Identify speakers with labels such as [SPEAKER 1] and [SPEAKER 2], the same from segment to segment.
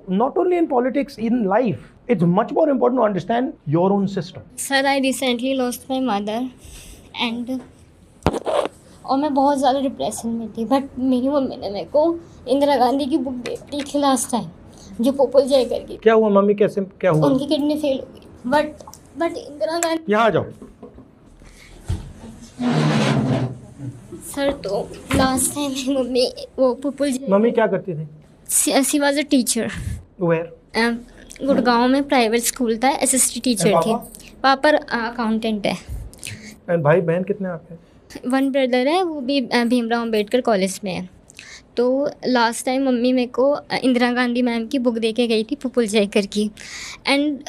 [SPEAKER 1] not only in politics, in life, it's much more important to understand your own system.
[SPEAKER 2] Sir, I recently lost my mother and और मैं बहुत ज़्यादा depression में थी, but मेरी mummy ने मेरे को इंदिरा गांधी की बुक दे दी थी लास्ट टाइम, जो पोपल जय करके।
[SPEAKER 1] क्या हुआ मम्मी, कैसे क्या हुआ?
[SPEAKER 2] उनकी किडनी फेल हो गई, बट इंदिरा गांधी।
[SPEAKER 1] यहाँ आ जाओ
[SPEAKER 2] सर, तो लास्ट टाइम मेरी मम्मी वो पोपल जय।
[SPEAKER 1] मम्मी क्या करती थी?
[SPEAKER 2] She was a teacher.
[SPEAKER 1] Where?
[SPEAKER 2] Gurgaon में प्राइवेट स्कूल था, एसएसटी टीचर थी। पापा अकाउंटेंट है।
[SPEAKER 1] एंड भाई बहन कितने आपके?
[SPEAKER 2] वन ब्रदर है, वो भी भीमराव अम्बेडकर कॉलेज में है। तो लास्ट टाइम मम्मी मेरे को इंदिरा गांधी मैम की बुक दे के गई थी, पुपुल जयकर की। And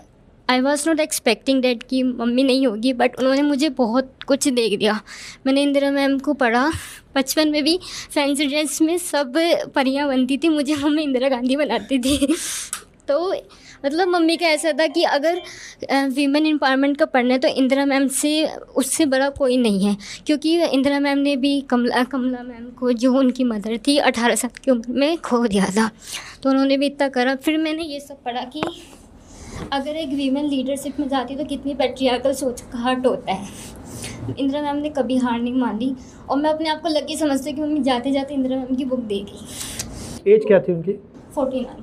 [SPEAKER 2] I was not expecting that कि मम्मी नहीं होगी, बट उन्होंने मुझे बहुत कुछ दे दिया। मैंने इंदिरा मैम को पढ़ा, बचपन में भी फैंसी ड्रेस में सब परियां बनती थी, मुझे मम्मी इंदिरा गांधी बनाती थी। तो मतलब मम्मी का ऐसा था कि अगर वीमेन एम्पावरमेंट का पढ़ना है तो इंदिरा मैम से उससे बड़ा कोई नहीं है, क्योंकि इंदिरा मैम ने भी कमला मैम को, जो उनकी मदर थी, 18 साल की उम्र में खो दिया था। तो उन्होंने भी इतना करा। फिर मैंने ये सब पढ़ा कि अगर एक वीमेन लीडरशिप में जाती तो कितनी पैट्रियार्कल सोच का हर्ट होता है। इंदिरा मैम ने कभी हार नहीं मानी, और मैं अपने आप को लकी समझती कि मम्मी जाते जाते इंदिरा मैम की बुक दे गई।
[SPEAKER 1] एज क्या थी उनकी?
[SPEAKER 2] 49।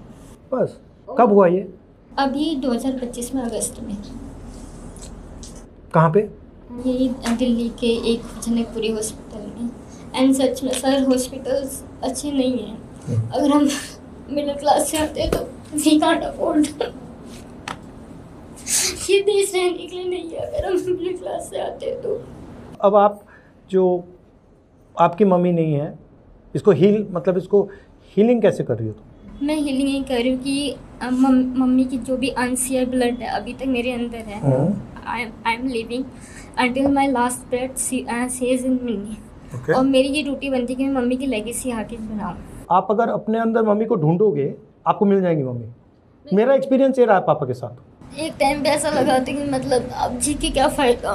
[SPEAKER 1] बस। कब हुआ ये?
[SPEAKER 2] अभी 2025 में अगस्त में।
[SPEAKER 1] कहाँ पे?
[SPEAKER 2] यही दिल्ली के एक जनकपुरी हॉस्पिटल में। एंड सच में सर, हॉस्पिटल्स अच्छे नहीं हैं। अगर हम मिडिल क्लास से आते हैं तो वी कांट अफोर्ड। ये देश रहने के लिए नहीं है अगर हम मिडिल क्लास से आते हैं तो।
[SPEAKER 1] अब आप जो आपकी मम्मी नहीं है, इसको इसको हीलिंग कैसे कर रही हो तुम?
[SPEAKER 2] मैं हीलिंग नहीं कर रही हूँ कि मम्मी की जो भी अनसीयर ब्लड है अभी तक मेरे अंदर है। I am living until my last breath says in me. और मेरी ये ड्यूटी बनती है कि मैं मम्मी की लेगेसी आगे बनाऊँ।
[SPEAKER 1] आप अगर अपने अंदर मम्मी को ढूंढोगे, आपको मिल जाएंगी मम्मी। मेरा एक्सपीरियंस ये रहा पापा के साथ।
[SPEAKER 2] एक टाइम पे ऐसा लगा था कि मतलब अब जी के क्या फ़ायदा,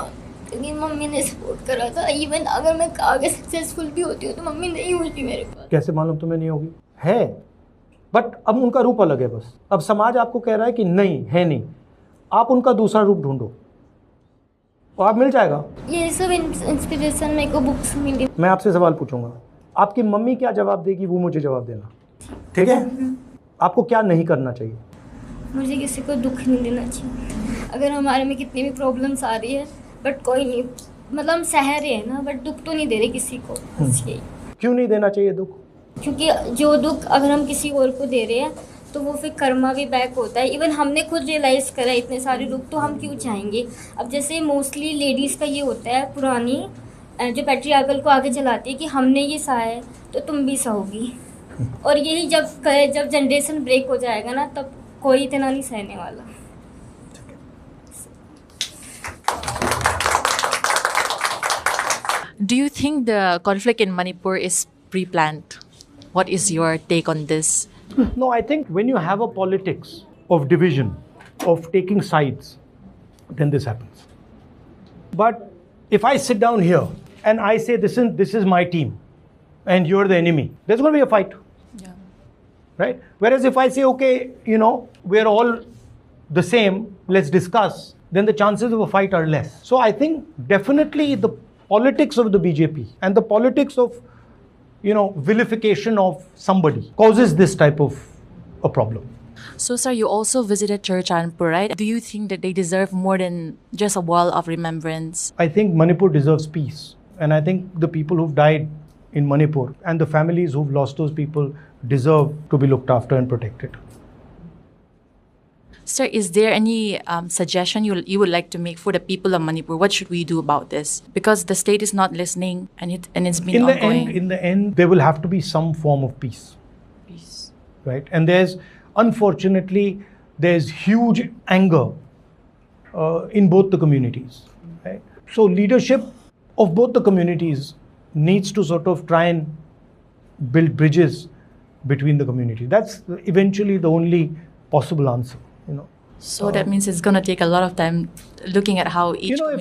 [SPEAKER 2] क्योंकि मम्मी ने सपोर्ट करा था। इवन अगर मैं आगे सक्सेसफुल भी होती हूँ तो मम्मी नहीं होती मेरे पास।
[SPEAKER 1] कैसे मालूम तुम्हें नहीं होगी? है, बट अब उनका रूप अलग है। बस अब समाज आपको कह रहा है कि नहीं है, नहीं, आप उनका दूसरा रूप ढूंढो और आप मिल जाएगा।
[SPEAKER 2] ये सब इंस्पिरेशन मेरे को बुक्स मिली।
[SPEAKER 1] मैं आपसे सवाल पूछूंगा, आपकी मम्मी क्या जवाब देगी वो मुझे जवाब देना, ठीक है? आपको क्या नहीं करना चाहिए?
[SPEAKER 2] मुझे किसी को दुख नहीं देना चाहिए। अगर हमारे में कितनी भी प्रॉब्लम्स आ रही है, बट कोई नहीं, मतलब हम सह रहे हैं ना, बट दुख तो नहीं दे रहे किसी को।
[SPEAKER 1] क्यों नहीं देना चाहिए दुख?
[SPEAKER 2] क्योंकि जो दुख अगर हम किसी और को दे रहे हैं तो वो फिर कर्मा भी बैक होता है। इवन हमने खुद रियलाइज़ करा इतने सारे दुख, तो हम क्यों चाहेंगे? अब जैसे मोस्टली लेडीज़ का ये होता है, पुरानी जो पैट्रियार्कल को आगे चलाती है कि हमने ये सहा है तो तुम भी सहोगी। और यही जब जनरेशन ब्रेक हो जाएगा ना, तब कोई इतना नहीं सहने वाला।
[SPEAKER 3] Do you think the conflict in Manipur is pre-planned? What is your take on this?
[SPEAKER 1] No, I think when you have a politics of division, of taking sides, then this happens. But if I sit down here and I say this is my team and you're the enemy, there's going to be a fight.
[SPEAKER 3] Yeah.
[SPEAKER 1] Right? Whereas if I say, okay, we're all the same, let's discuss, then the chances of a fight are less. So I think definitely the politics of the BJP and the politics of vilification of somebody causes this type of a problem.
[SPEAKER 3] So, sir, you also visited Churachandpur, right? Do you think that they deserve more than just a wall of remembrance?
[SPEAKER 1] I think Manipur deserves peace. And I think the people who've died in Manipur and the families who've lost those people deserve to be looked after and protected.
[SPEAKER 3] Sir, is there any suggestion you would like to make for the people of Manipur? What should we do about this? Because the state is not listening and it's been ongoing.
[SPEAKER 1] In the end, there will have to be some form of peace.
[SPEAKER 3] Peace.
[SPEAKER 1] Right? And unfortunately, there's huge anger in both the communities. Right? So leadership of both the communities needs to sort of try and build bridges between the communities. That's eventually the only possible answer.
[SPEAKER 3] So that means it's going to take a lot of time looking at how each community